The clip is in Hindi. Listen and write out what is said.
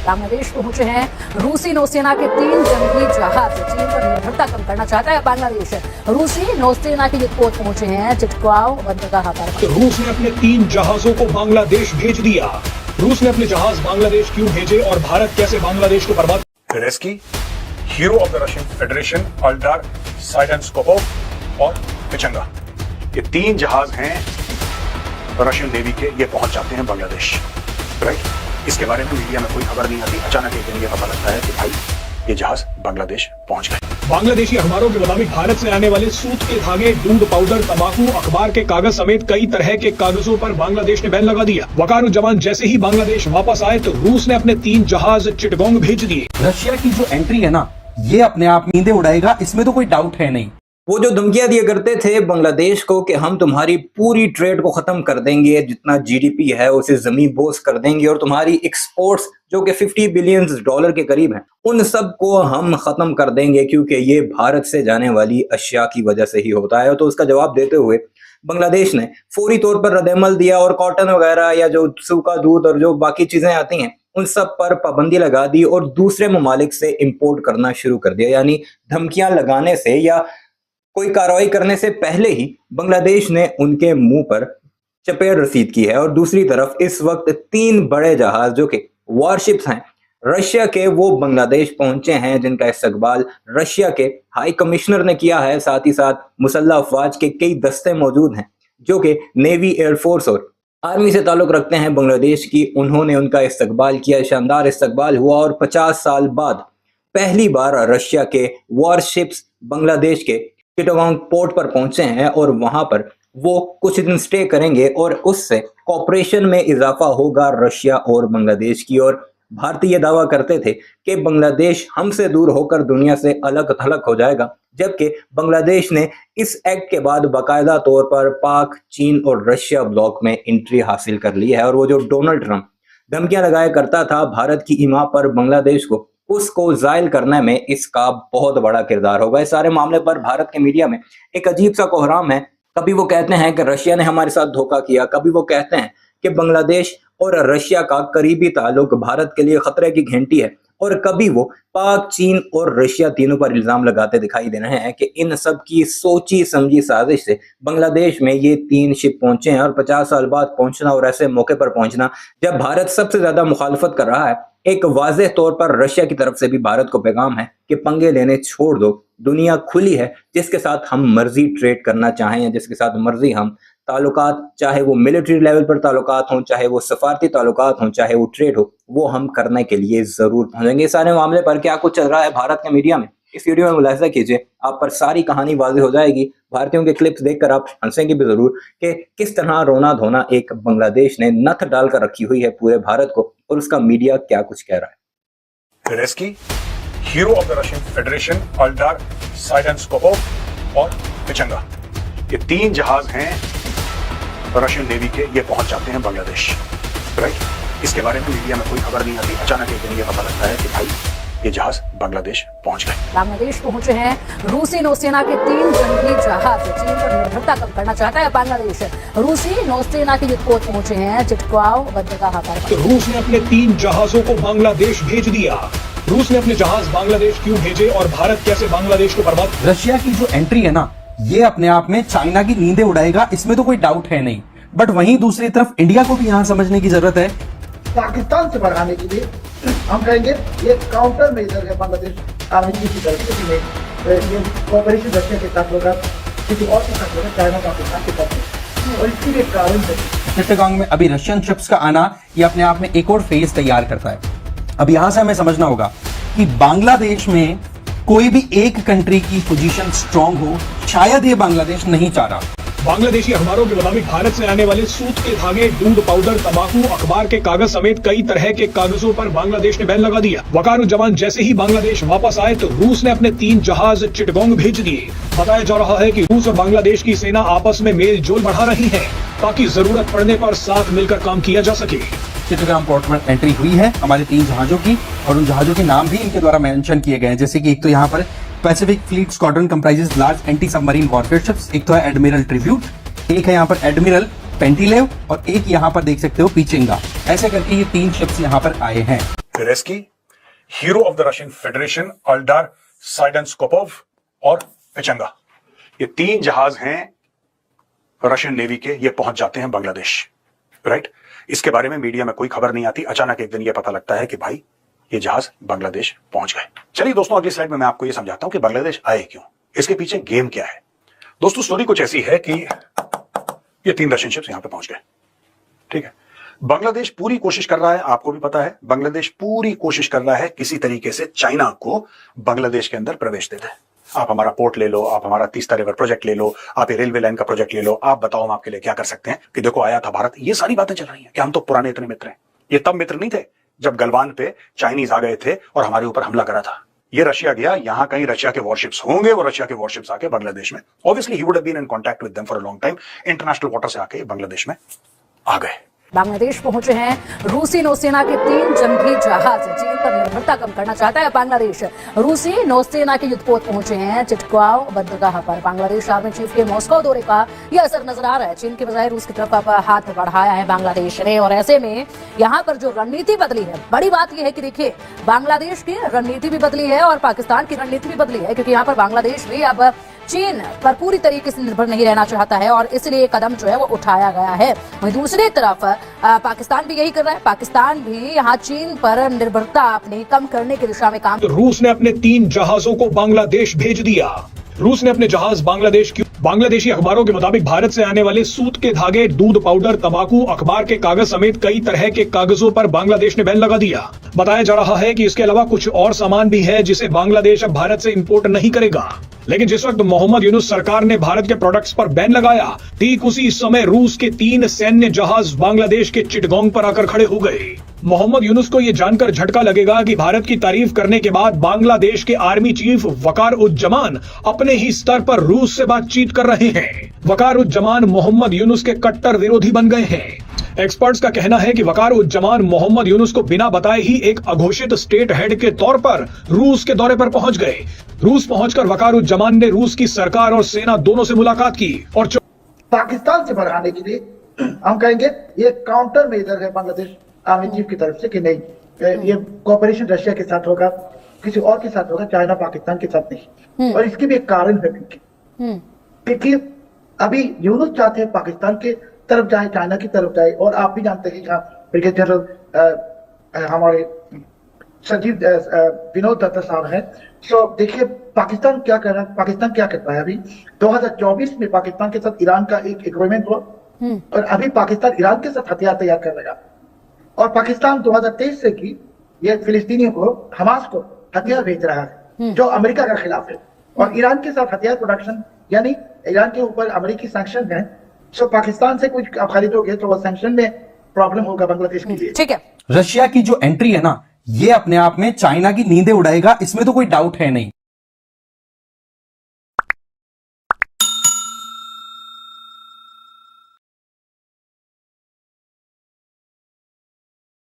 बांग्लादेश पहुंचे हैं रूसी नौसेना के 3 जंगी जहाज। चीन पर निर्भरता कम करना चाहता है बांग्लादेश। रूसी नौसेना के युद्धपोत पहुंचे हैं चिटगांव बंदरगाह पर। रूस ने अपने 3 जहाजों को बांग्लादेश भेज दिया। रूस ने अपने जहाज बांग्लादेश क्यों भेजे और भारत कैसे बांग्लादेश को बर्बाद? Zelensky, hero of the Russian Federation, Aldar Tsydenzhapov और पिचंगा, ये 3 जहाज हैं रशियन नेवी के। ये पहुंच जाते हैं बांग्लादेश, राइट। इसके बारे में मीडिया में कोई खबर नहीं आती। अचानक एक दिन ये पता लगता है कि भाई ये जहाज बांग्लादेश पहुंच गए। बांग्लादेशी अखबारों के मुताबिक भारत से आने वाले सूत के धागे, दूध पाउडर, तंबाकू, अखबार के कागज समेत कई तरह के कागजों पर बांग्लादेश ने बैन लगा दिया। वकारुज्जमान जैसे ही बांग्लादेश वापस आए तो रूस ने अपने 3 जहाज चिटगांव भेज दिए। रशिया की जो एंट्री है ना, ये अपने आप नींदें उड़ाएगा, इसमें तो कोई डाउट है नहीं। वो जो धमकियां दिया करते थे बांग्लादेश को कि हम तुम्हारी पूरी ट्रेड को खत्म कर देंगे, जितना जीडीपी है उसे जमीन बोस कर देंगे, और तुम्हारी एक्सपोर्ट्स जो कि $50 बिलियन के करीब हैं, उन सब को हम खत्म कर देंगे क्योंकि ये भारत से जाने वाली अशिया की वजह से ही होता है। तो उसका जवाब देते हुए बांग्लादेश ने फौरी तौर पर रद्द-ए-अमल दिया और कॉटन वगैरह या जो सूखा दूध और जो बाकी चीजें आती हैं उन सब पर पाबंदी लगा दी और दूसरे ममालिक से इंपोर्ट करना शुरू कर दिया। यानी धमकियां लगाने से या कोई कार्रवाई करने से पहले ही बांग्लादेश ने उनके मुंह पर चपेट रसीद की है। और दूसरी तरफ इस वक्त 3 बड़े जहाज जो कि वॉरशिप्स हैं रशिया के, वो बांग्लादेश पहुंचे हैं, जिनका इस्तकबाल रशिया के हाई कमिश्नर ने किया है। साथ ही साथ मुसल्लह अफवाज के कई दस्ते मौजूद हैं जो कि नेवी, एयरफोर्स और आर्मी से ताल्लुक रखते हैं बांग्लादेश की। उन्होंने उनका इस्तकबाल किया, शानदार इस्तकबाल हुआ और 50 साल बाद पहली बार रशिया के वॉरशिप्स बांग्लादेश के चिटागोंग पोर्ट पर पहुंचे हैं और वहां पर वो कुछ दिन स्टे करेंगे और उससे कॉपरेशन में इजाफा होगा रशिया और बांग्लादेश की। और भारतीय दावा करते थे कि बांग्लादेश हमसे दूर होकर दुनिया से अलग थलग हो जाएगा, जबकि बांग्लादेश ने इस एक्ट के बाद बाकायदा तौर पर पाक, चीन और रशिया ब्लॉक में एंट्री हासिल कर ली है। और वो जो डोनाल्ड ट्रंप धमकियां लगाया करता था भारत की ईमा पर बांग्लादेश को, उसको जायल करने में इसका बहुत बड़ा किरदार होगा। इस सारे मामले पर भारत के मीडिया में एक अजीब सा कोहराम है। कभी वो कहते हैं कि रशिया ने हमारे साथ धोखा किया, कभी वो कहते हैं कि बांग्लादेश और रशिया का करीबी ताल्लुक भारत के लिए खतरे की घंटी है, और कभी वो पाक, चीन और रशिया तीनों पर इल्जाम लगाते दिखाई दे रहे हैं कि इन सब की सोची समझी साजिश से बांग्लादेश में ये 3 शिप पहुंचे हैं। और 50 साल बाद पहुंचना और ऐसे मौके पर पहुंचना जब भारत सबसे ज्यादा मुखालफत कर रहा है, एक वाज़ेह तौर पर रशिया की तरफ से भी भारत को पैगाम है कि पंगे लेने छोड़ दो, दुनिया खुली है, जिसके साथ हम मर्जी ट्रेड करना चाहें, जिसके साथ मर्जी हम ताल्लुकात, चाहे वो मिलिट्री लेवल पर ताल्लुकात हों, चाहे वो सफारती ताल्लुकात हों, चाहे वो ट्रेड हो, वो हम करने के लिए जरूर पहुंचेंगे। इस सारे मामले पर क्या कुछ चल रहा है भारत के मीडिया में, इस वीडियो में मुलाहिजा कीजिए, आप पर सारी कहानी वाज़ेह हो जाएगी। भारतीयों के क्लिप्स देखकर आप हंसेंगे भी जरूर कि किस तरह रोना धोना एक बांग्लादेश ने नथ डालकर रखी हुई है पूरे भारत को, और उसका मीडिया क्या कुछ कह रहा है। Zelensky, hero of the Russian Federation, Aldar Tsydenzhapov और पिचंगा, ये 3 जहाज हैं रशियन नेवी के। ये पहुंच जाते हैं बांग्लादेश, राइट। इसके बारे में मीडिया में कोई खबर नहीं आती। अचानक एक दिन ये पता लगता है कि भाई ये जहाज बांग्लादेश पहुंच गए। बांग्लादेश पहुंचे हैं रूसी नौसेना के 3 जंगी जहाज। चीन पर निर्भरता कम करना चाहता है बांग्लादेश। रूसी नौसेना के युद्धपोत पहुंचे हैं चिटगांव बंदरगाह पर। रूस ने अपने 3 जहाजों को बांग्लादेश भेज दिया। रूस ने अपने जहाज बांग्लादेश क्यों भेजे और भारत कैसे बांग्लादेश को बर्बाद? रशिया की जो एंट्री है ना, ये अपने आप में चाइना की नींदें उड़ाएगा, इसमें तो कोई डाउट है नहीं। बट वहीं दूसरी तरफ इंडिया को भी यहाँ समझने की जरूरत है। पाकिस्तान से बढ़ाने के लिए हम कहेंगे ये काउंटर मेजर है बांग्लादेश आर्मी की तरफ से, ये कोऑपरेशन रशिया के साथ होगा, किसी और के साथ होगा, चाइना पाकिस्तान के साथ, और इसके लिए कारण है चिटागोंग में अभी रशियन शिप्स का आना, ये अपने आप में एक और फेज तैयार करता है। अब यहां से हमें समझना होगा कि बांग्लादेश में कोई भी एक कंट्री की पोजीशन स्ट्रांग हो, शायद ये बांग्लादेश नहीं चाह रहा। बांग्लादेशी अखबारों के मुताबिक भारत से आने वाले सूत के धागे, दूध पाउडर, तंबाकू, अखबार के कागज समेत कई तरह के कागजों पर बांग्लादेश ने बैन लगा दिया। वकारुज्जमान जैसे ही बांग्लादेश वापस आए तो रूस ने अपने 3 जहाज चिटगांव भेज दिए। बताया जा रहा है कि रूस और बांग्लादेश की सेना आपस में मेल जोल बढ़ा रही है ताकि जरूरत पड़ने पर साथ मिलकर काम किया जा सके। चिटागोंग पोर्ट में एंट्री हुई है हमारे 3 जहाजों की, और उन जहाजों के नाम भी इनके द्वारा मेंशन किए गए हैं। जैसे कि एक तो यहाँ पर Pacific fleet squadron comprises large anti submarine warfare ships, एक तो है एडमिरल ट्रिब्यूट, एक है यहाँ पर एडमिरल पेंटिलेव, और एक यहाँ पर देख सकते हो पिचंगा। ऐसे करके ये 3 शिप्स यहाँ पर आए हैं। Beresky, hero of the Russian Federation Aldar Tsydenzhapov और पिचंगा। ये तीन जहाज हैं रशियन नेवी के, ये पहुंच जाते हैं बांग्लादेश, राइट। इसके बारे में मीडिया में कोई खबर नहीं आती, अचानक एक दिन ये पता लगता है कि भाई ये जहाज बांग्लादेश पहुंच गए। चलिए दोस्तों, अगली स्लाइड में मैं आपको ये समझाता हूं कि बांग्लादेश आए क्यों, इसके पीछे गेम क्या है। दोस्तों स्टोरी कुछ ऐसी है कि ये तीन रशियन शिप्स यहां पे पहुंच गए, ठीक है। बांग्लादेश पूरी कोशिश कर रहा है, आपको भी पता है, बांग्लादेश पूरी कोशिश कर रहा है किसी तरीके से चाइना को बांग्लादेश के अंदर प्रवेश दे दे। आप हमारा पोर्ट ले लो, आप हमारा तीस्ता रिवर प्रोजेक्ट ले लो, आप ये रेलवे लाइन का प्रोजेक्ट ले लो, आप बताओ हम आपके लिए क्या कर सकते हैं, कि देखो आया था भारत। ये सारी बातें चल रही हैं कि हम तो पुराने इतने मित्र हैं। ये तब मित्र नहीं थे जब गलवान पे चाइनीज आ गए थे और हमारे ऊपर हमला करा था। ये रशिया गया, यहां कहीं रशिया के वॉरशिप्स होंगे, वो रशिया के वॉरशिप्स आके बांग्लादेश में, obviously he would have been in contact with them for a long time, international water से आके बांग्लादेश में आ गए। बांग्लादेश पहुंचे हैं रूसी नौसेना के 3 जंगी जहाज। चीन पर निर्भरता कम करना चाहता है बांग्लादेश। रूसी नौसेना के युद्धपोत पहुंचे हैं चिटगांव बंदरगाह पर। बांग्लादेश आर्मी चीफ के मॉस्को दौरे का यह असर नजर आ रहा है। चीन के बजाय रूस की तरफ अब हाथ बढ़ाया है बांग्लादेश ने, और ऐसे में यहाँ पर जो रणनीति बदली है, बड़ी बात यह है कि देखिए बांग्लादेश की रणनीति भी बदली है और पाकिस्तान की रणनीति भी बदली है, क्योंकि यहाँ पर बांग्लादेश भी अब चीन पर पूरी तरीके से निर्भर नहीं रहना चाहता है और इसलिए कदम जो है वो उठाया गया है। वहीं दूसरी तरफ पाकिस्तान भी यही कर रहा है। पाकिस्तान भी यहाँ चीन पर निर्भरता अपनी कम करने की दिशा में काम। रूस ने अपने 3 जहाजों को बांग्लादेश भेज दिया। रूस ने अपने जहाज बांग्लादेशी अखबारों के मुताबिक भारत से आने वाले सूत के धागे, दूध पाउडर, तंबाकू, अखबार के कागज समेत कई तरह के कागजों पर बांग्लादेश ने बैन लगा दिया। बताया जा रहा है कि इसके अलावा कुछ और सामान भी है जिसे बांग्लादेश अब भारत से इंपोर्ट नहीं करेगा। लेकिन जिस वक्त मोहम्मद यूनुस सरकार ने भारत के प्रोडक्ट्स पर बैन लगाया, ठीक उसी समय रूस के 3 सैन्य जहाज बांग्लादेश के चिटगांव पर आकर खड़े हो गए। मोहम्मद यूनुस को यह जानकर झटका लगेगा कि भारत की तारीफ करने के बाद बांग्लादेश के आर्मी चीफ वकार उज्जमान अपने ही स्तर पर रूस से बातचीत कर रहे हैं। वकार उज्जमान मोहम्मद यूनुस के कट्टर विरोधी बन गए हैं। एक्सपर्ट्स का कहना है कि वकार उज्जमान मोहम्मद यूनुस को बिना बताए ही एक अघोषित स्टेट हेड के तौर पर रूस के दौरे पर पहुंच गए। रूस पहुंचकर वकार उज्जमान ने रूस की सरकार और सेना दोनों से मुलाकात की और पाकिस्तान से बढ़ाने के लिए हम कहेंगे ये काउंटर मेजर है बांग्लादेश आर्मी चीफ की तरफ से कि नहीं, ये कोऑपरेशन रशिया के साथ होगा, किसी और के साथ होगा, चाइना पाकिस्तान के साथ नहीं। और इसकी भी एक कारण है क्योंकि अभी यूनुस चाहते हैं पाकिस्तान के तरफ जाए, चाइना की तरफ जाए। और आप भी जानते हैं ब्रिगेडियर जनरल हमारे संजीव विनोद दत्ता साहब हैं। तो देखिए पाकिस्तान क्या कर रहा है, पाकिस्तान क्या करता है। अभी 2024 में पाकिस्तान के साथ ईरान का एक एग्रीमेंट हुआ और अभी पाकिस्तान ईरान के साथ हथियार तैयार कर रहेगा। और पाकिस्तान 2023 से की ये फिलिस्तीनियों को, हमास को हथियार भेज रहा है जो अमेरिका के खिलाफ है। और ईरान के साथ हथियार प्रोडक्शन, यानी ईरान के ऊपर अमेरिकी सैंक्शन है। सो पाकिस्तान से कुछ आप खरीदोगे तो वो सैंक्शन में प्रॉब्लम होगा बांग्लादेश के लिए। ठीक है, रशिया की जो एंट्री है ना, ये अपने आप में चाइना की नींदें उड़ाएगा, इसमें तो कोई डाउट है नहीं।